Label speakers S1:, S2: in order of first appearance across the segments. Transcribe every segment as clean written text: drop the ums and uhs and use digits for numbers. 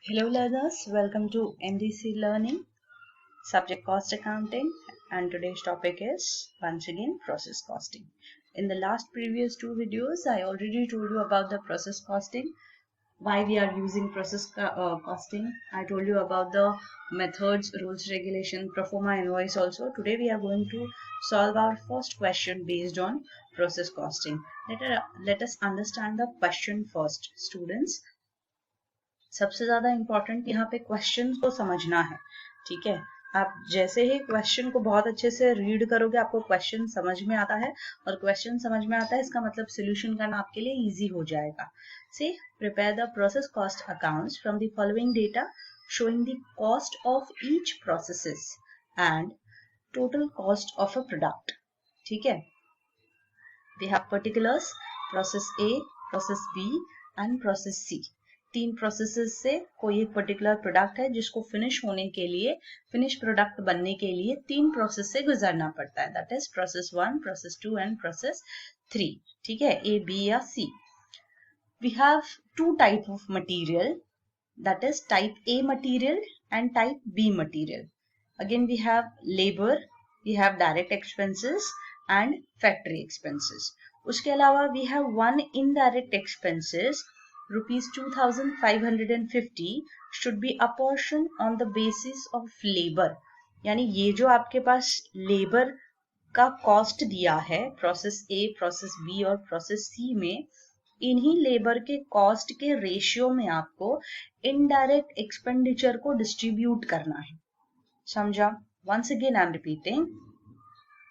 S1: Hello learners, welcome to MDC Learning, subject cost accounting, and today's topic is once again process costing. In the last previous two videos, I already told you about the process costing, why we are using process costing. I told you about the methods, rules, regulation, pro forma invoice also. Today we are going to solve our first question based on process costing. Let us understand the question first, students. सबसे ज्यादा important यहाँ पे question को समझना है. ठीक है, आप जैसे ही क्वेश्चन को बहुत अच्छे से रीड करोगे आपको क्वेश्चन समझ में आता है, और क्वेश्चन समझ में आता है इसका मतलब सोल्यूशन करना आपके लिए इजी हो जाएगा. C prepare the process cost accounts from the following data showing the cost of each processes and total cost of a product. ठीक है, we have particulars process A, process B and process C. तीन processes से कोई एक particular product है जिसको finish होने के लिए, फिनिश प्रोडक्ट बनने के लिए तीन प्रोसेस से गुजरना पड़ता है. That is process 1, process 2 and process 3. ठीक है, ए, बी या C. We have two type of material, that is type A material and type B material. Again we have labour, we have direct expenses and factory expenses. उसके अलावा we have one indirect expenses rupees 2550 should be apportioned on the basis of labor. यानी ये जो आपके पास labour का cost दिया है process ए, process B और प्रोसेस सी में, इन्हीं लेबर के कॉस्ट के रेशियो में आपको इनडायरेक्ट एक्सपेंडिचर को डिस्ट्रीब्यूट करना है. समझा? Once again I am repeating,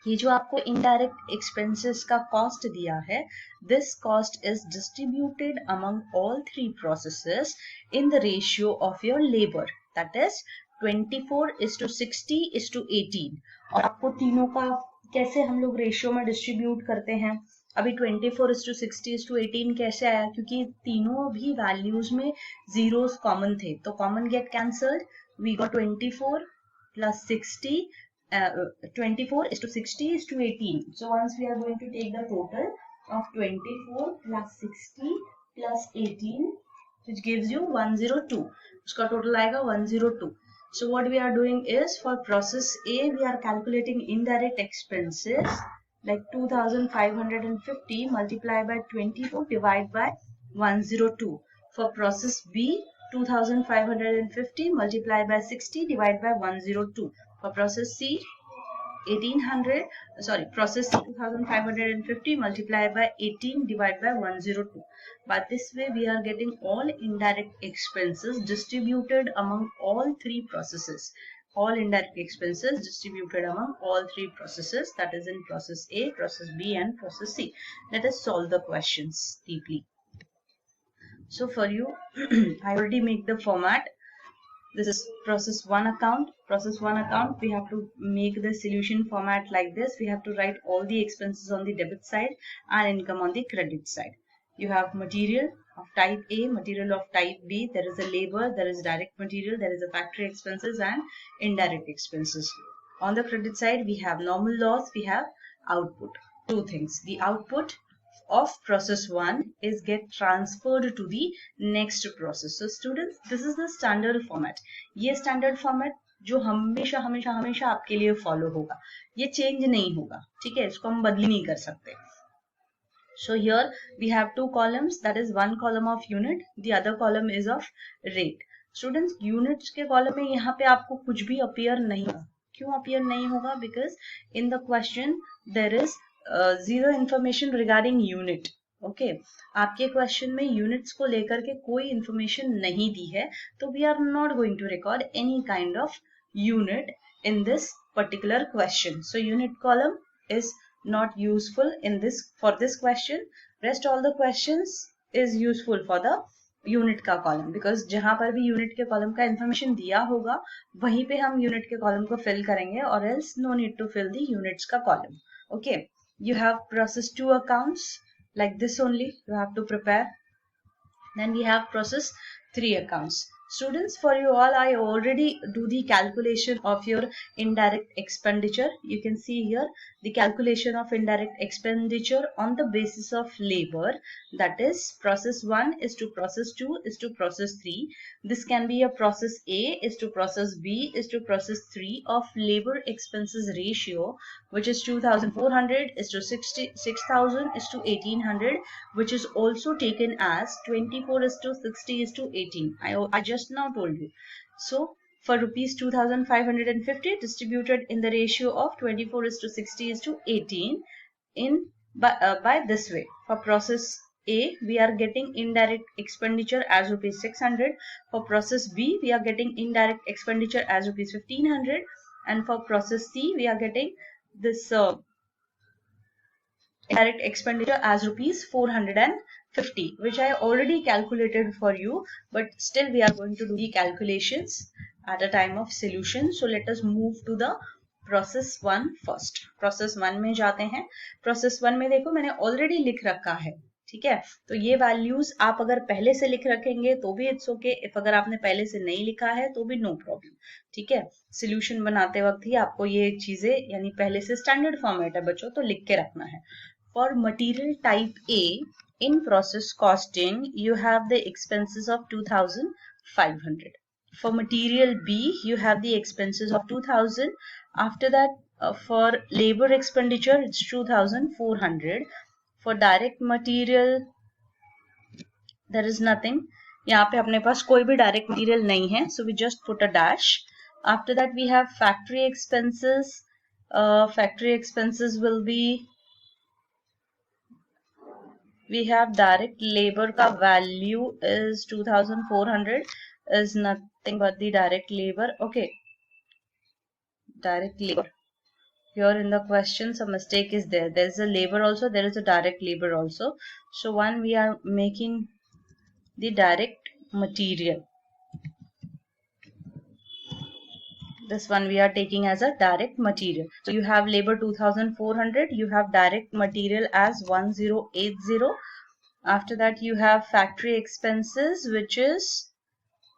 S1: ये जो आपको इनडायरेक्ट एक्सपेंसेस का कॉस्ट दिया है, this cost is distributed among all three processes in the ratio of your labour, that is 24:60:18. और आपको तीनों का कैसे हम लोग रेशियो में डिस्ट्रीब्यूट करते हैं? अभी 24:60:18 कैसे आया? क्योंकि तीनों भी वैल्यूज में जीरोस कॉमन थे, तो common get cancelled. We got 24 plus 60. 24:60:18. So once we are going to take the total of 24 plus 60 plus 18, which gives you 102. उसका total आएगा 102. So what we are doing is, for process A we are calculating indirect expenses like 2550 multiplied by 24 divided by 102. For process B, 2550 multiplied by 60 divided by 102. For process C, 2550 multiplied by 18 divided by 102. But this way we are getting all indirect expenses distributed among all three processes. All indirect expenses distributed among all three processes, that is in process A, process B and process C. Let us solve the questions deeply. So for you, I already make the format. This is process 1 account. Process 1 account, we have to make the solution format like this. We have to write all the expenses on the debit side and income on the credit side. You have material of type A, material of type B. There is a labor, there is direct material, there is a factory expenses and indirect expenses. On the credit side, we have normal loss, we have output. Two things. The output of process 1 is get transferred to the next process. So students, this is the standard format. ये standard format जो हमेशा हमेशा हमेशा आपके लिए follow होगा, ये change नहीं होगा. ठीक है, इसको हम बदली नहीं कर सकते. So here we have two columns, that is one column of unit, the other column is of rate. Students, units के column में यहाँ पे आपको कुछ भी appear नहीं होगा. क्यों appear नहीं होगा? Because in the question there is zero information regarding unit. Okay, आपके क्वेश्चन में यूनिट्स को लेकर के कोई इंफॉर्मेशन नहीं दी है, तो we are not going to record any kind of unit in this particular question. So unit column is not useful in this, for this question. Rest all the questions is useful for the unit का column, because जहां पर भी unit के column का information दिया होगा वहीं पे हम यूनिट के कॉलम को फिल करेंगे, और else no need to fill the units का column. Okay, you have process 2 accounts like this only, you have to prepare. Then we have process 3 accounts. Students, for you all, I already do the calculation of your indirect expenditure. You can see here the calculation of indirect expenditure on the basis of labor. That is, process 1 is to process 2 is to process 3. This can be a process A is to process B is to process 3 of labor expenses ratio, which is 2400 is to 6,000 is to 1800, which is also taken as 24 is to 60 is to 18. I just now told you. So for rupees 2550 distributed in the ratio of 24 is to 60 is to 18 by this way. For process A, we are getting indirect expenditure as rupees 600. For process B, we are getting indirect expenditure as rupees 1500. And for process C, we are getting this indirect expenditure as rupees 450, which I already calculated for you, but still we are going to do the calculations at a time of solution. So let us move to the process 1 first. Process 1 में जाते हैं. Process 1 में देखो मैंने already लिख रखा है, ठीक है. तो ये वैल्यूज आप अगर पहले से लिख रखेंगे तो भी इट्स ओके, इफ अगर आपने पहले से नहीं लिखा है तो भी नो प्रॉब्लम, ठीक है. सोल्यूशन बनाते वक्त ही आपको ये चीजें यानी पहले से स्टैंडर्ड फॉर्मेट है बच्चों, तो लिख के रखना है. For material type A, in process costing, you have the expenses of 2,500. For material B, you have the expenses of 2,000. After that, for labor expenditure, it's 2,400. For direct material, there is nothing. यहाँ पे अपने पास कोई भी direct material नहीं है, so we just put a dash. After that, we have factory expenses. Factory expenses will be, we have direct labor का value is 2,400 is nothing but the direct labor. Okay, direct labor. Here in the question some mistake is there. There is a labor also, there is a direct labor also. So one, we are making the direct material. This one we are taking as a direct material. So you have labor 2,400, you have direct material as 1,080. After that you have factory expenses, which is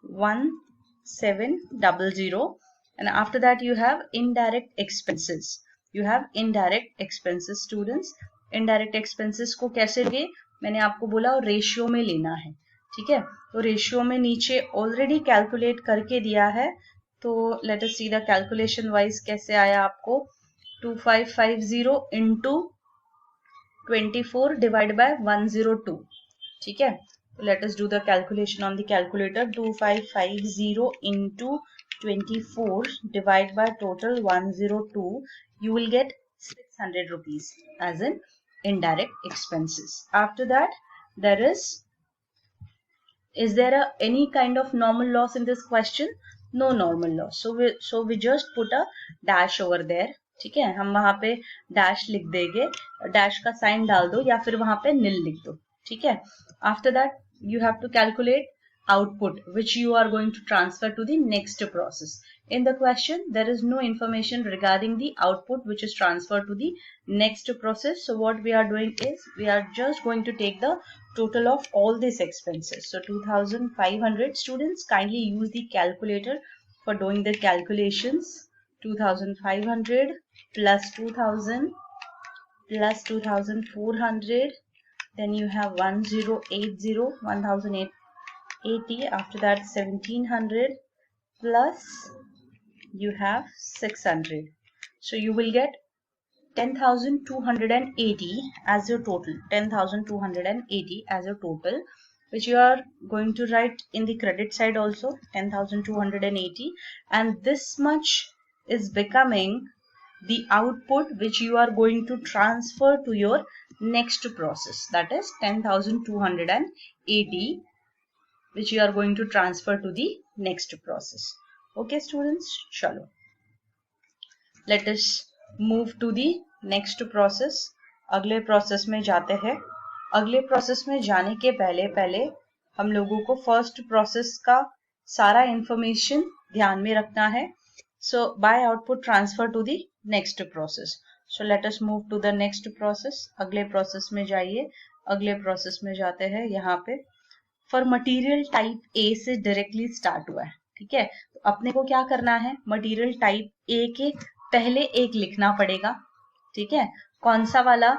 S1: 1,700. And after that you have indirect expenses. You have indirect expenses. Students, indirect expenses को कैसे लेंगे, मैंने आपको बोला ratio में लेना है, ठीक है. तो रेशियो में नीचे ऑलरेडी कैलकुलेट करके दिया है, तो let us see the calculation wise कैसे आया आपको. 2550 इंटू 24 डिवाइड बाय 102, ठीक है. Let us do the calculation on the calculator. 2550 into 24 divided by total 102. You will get 600 rupees as in indirect expenses. After that, there is there any kind of normal loss in this question? No normal loss. So we just put a dash over there. ठीक है, हम वहां पे dash लिख देंगे, dash का sign डाल दो या फिर वहां पे नील लिख दो, ठीक है. After that, you have to calculate output, which you are going to transfer to the next process. In the question, there is no information regarding the output which is transferred to the next process. So what we are doing is, we are just going to take the total of all these expenses. So 2,500. Students, kindly use the calculator for doing the calculations. 2,500 plus 2,000 plus 2,400. Then you have 1,080. After that 1,700 plus you have 600. So you will get 10,280 as your total. 10,280 as your total, which you are going to write in the credit side also. 10,280, and this much is becoming the output which you are going to transfer to your next process. That is 10,280, which you are going to transfer to the next process. Okay students, chalo, let us move to the next process. अगले process में जाते हैं. अगले process में जाने के पहले हम लोगों को first process का सारा information ध्यान में रखना है. So by output transfer to the next process. So let us move to the next process. अगले process में जाइए. अगले process में जाते हैं. यहाँ पे फॉर मटेरियल टाइप ए से डायरेक्टली स्टार्ट हुआ है, ठीक है। तो अपने को क्या करना है, मटेरियल टाइप ए के पहले एक लिखना पड़ेगा, ठीक है। कौन सा वाला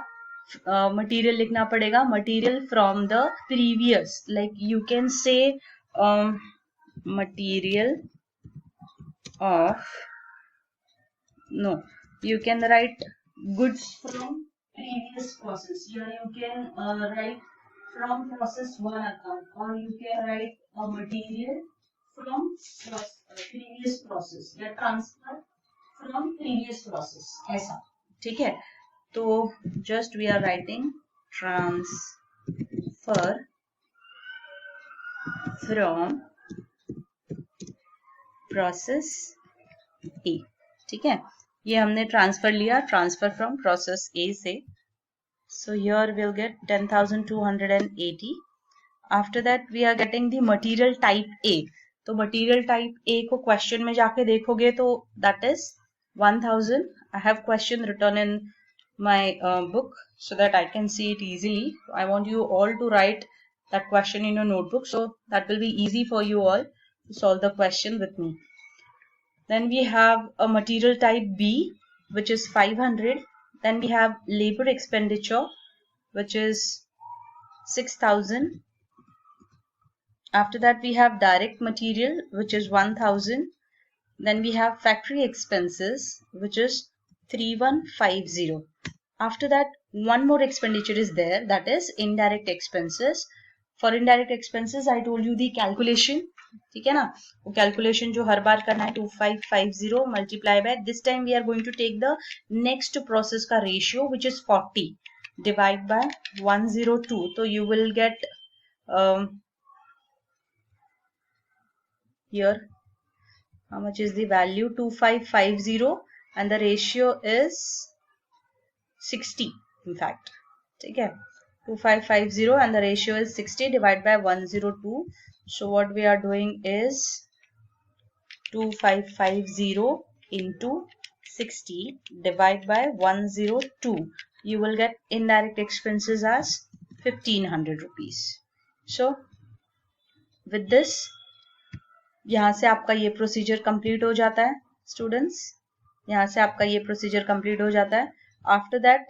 S1: मटेरियल लिखना पड़ेगा, material from the previous, like you can say material of, no, you can write goods from previous process, or you can write from process 1 account, or you can write a material from previous process या transfer from previous process, ऐसा, ठीक है। तो just we are writing transfer from process A, ठीक है। ये हमने transfer लिया, ट्रांसफर फ्रॉम प्रोसेस ए से, so here will get 10,280. After that we are getting the material type A. तो मटेरियल टाइप ए को क्वेश्चन में जाके देखोगे तो that is 1000. I have question written in my book so that I can see it easily. I want you all to write that question in your notebook, so that will be easy for you all to solve the question with me. Then we have a material type B, which is 500. Then we have labor expenditure, which is 6,000. After that we have direct material, which is 1,000. Then we have factory expenses, which is 3,150. After that one more expenditure is there, that is indirect expenses. For indirect expenses I told you the calculation, ठीक है ना, वो calculation जो हर बार करना है 2550 multiply by, this time we are going to take the next process का ratio which is 40 divide by 102. तो you will get here how much is the value, 2550, and the ratio is 60 in fact, ठीक है, 2550 and the ratio is 60 divided by 102. So what we are doing is 2550 into 60 divided by 102. You will get indirect expenses as 1,500 rupees. So with this, यहाँ से आपका ये procedure complete हो जाता है students, यहाँ से आपका ये प्रोसीजर कंप्लीट हो जाता है. After that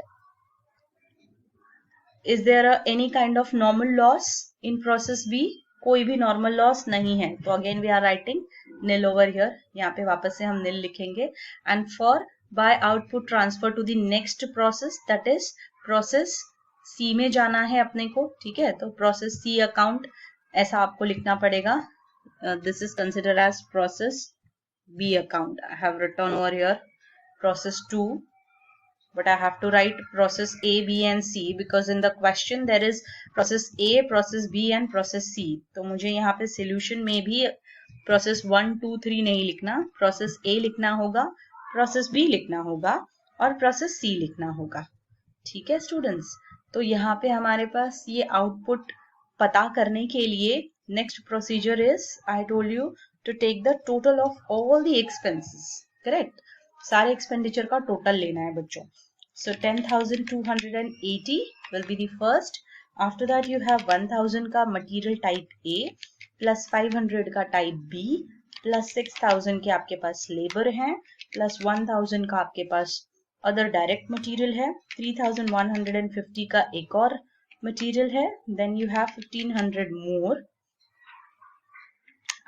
S1: is there any kind of normal loss in process B? कोई भी नॉर्मल लॉस नहीं है. तो again we are writing nil over here, यहाँ पे वापस से हम नील लिखेंगे. And for by output transfer to the next process, that is process C में जाना है अपने को, ठीक है. तो प्रोसेस सी अकाउंट ऐसा आपको लिखना पड़ेगा. This is considered as process B account. I have written over here process 2, but I have to write process A, B and C because in the question there is process A, process B and process C. तो मुझे यहाँ पे solution में भी process 1, 2, 3 नहीं लिखना, process A लिखना होगा, process B लिखना होगा और process C लिखना होगा, ठीक है स्टूडेंट्स. तो यहाँ पे हमारे पास ये आउटपुट पता करने के लिए next procedure is, I told you to take the total of all the expenses, correct. सारे expenditure का total लेना है बच्चों. So 10,280 will be the first. After that you have 1,000 का material type A plus 500 का type B plus 6,000 के आपके पास labor है plus 1,000 का आपके पास other direct material है, 3,150 का एक और material है. Then you have 1,500 more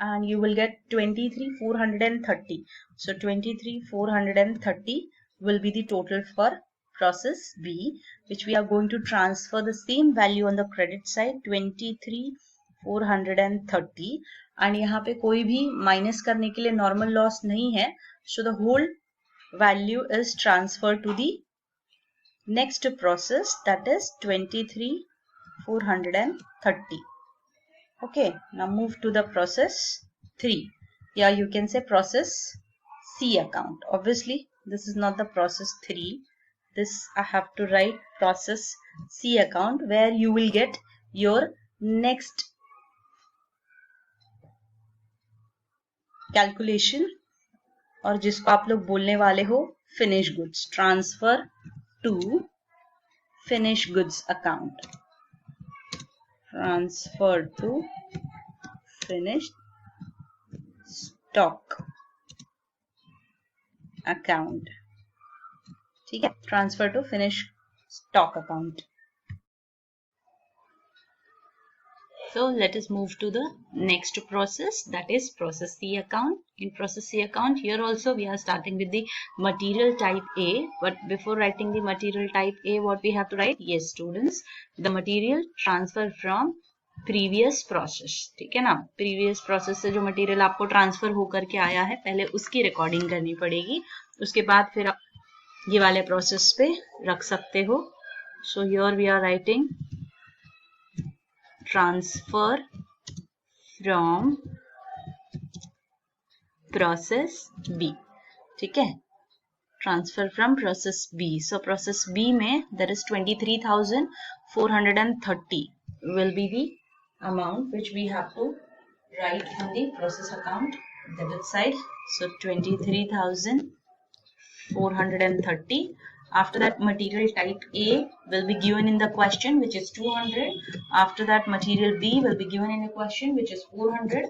S1: and you will get 23,430. So 23,430 will be the total for process B, which we are going to transfer the same value on the credit side, 23,430. and यहाँ पे कोई भी minus करने के लिए normal loss नहीं है. So the whole value is transferred to the next process, that is 23,430. Okay, now move to the process 3. Yeah, you can say process C account. Obviously, this is not the process 3. This I have to write process C account, where you will get your next calculation, और जिसको आप लोग बोलने वाले हो finish goods. Transfer to finish goods account. Transfer to finished stock account. ठीक है, transfer to finish stock account. So let us move to the next process, that is process C account. In process C account, here also we are starting with the material type A. But before writing the material type A, what we have to write? Yes, students, the material transfer from previous process. ठीक है ना, previous process से जो material आपको transfer होकर के आया है, पहले उसकी recording करनी पड़ेगी. उसके बाद फिर आप ये वाले process पे रख सकते हो. So here we are writing transfer from process B. ठीक है, transfer from process B. So process B में there is 23,430 will be the amount which we have to write on the process account debit side. So 23,430. After that, material type A will be given in the question, which is 200. After that, material B will be given in a question, which is 400.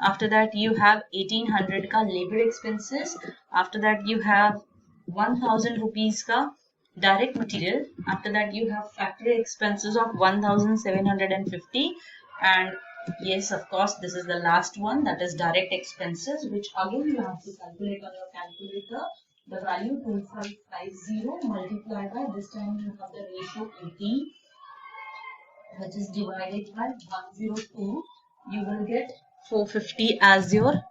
S1: After that, you have 1800 ka labor expenses. After that, you have 1000 rupees ka direct material. After that, you have factory expenses of 1750. And yes, of course, this is the last one, that is direct expenses, which again you have to calculate on your calculator. The value 2550 multiplied by, this time you have the ratio 80, which is divided by 102. You will get 450 as your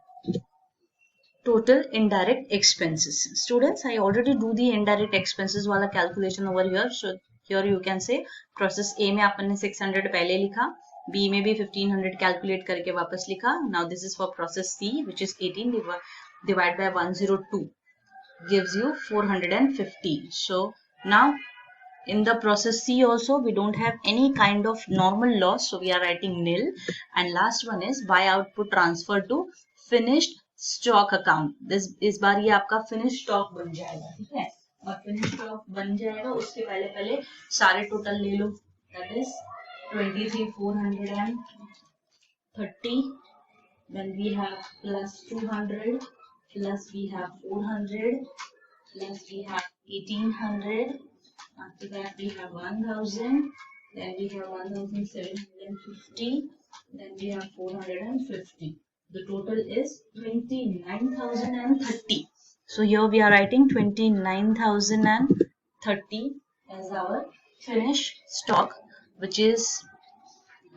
S1: total indirect expenses. Students, I already do the indirect expenses wala calculation over here. So here you can say process A में आपने 600 पहले लिखा, B में भी 1500 calculate करके वापस लिखा. Now this is for process C, which is 18 divided by 102. Gives you 450. So now in the process C also we don't have any kind of normal loss, so we are writing nil. And last one is buy output transfer to finished stock account. this इस बार ये आपका finished stock बन जाएगा. ठीक है, और finished stock बन जाएगा उसके पहले सारे टोटल ले लो. That is 23,430. Then we have plus 200. Plus we have 400, plus we have 1800, after that we have 1000, then we have 1750, then we have 450. The total is 29,030. So here we are writing 29,030 as our finished stock, which is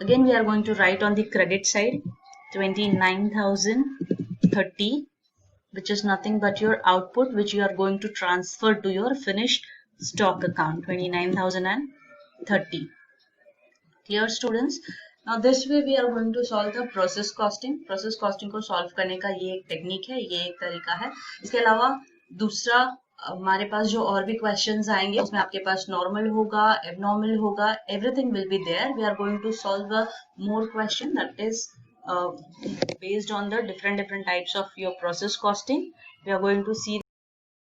S1: again we are going to write on the credit side 29,030. Which is nothing but your output, which you are going to transfer to your finished stock account, 29,030. Clear, students? Now this way we are going to solve the process costing. Process costing को solve करने का ये एक technique है, ये एक तरीका है. इसके अलावा दूसरा हमारे पास जो और भी क्वेश्चंस आएंगे उसमें आपके पास नॉर्मल होगा, एबनॉर्मल होगा, everything will be there. We are going to solve a more question that is based on the different types of your process costing. We are going to see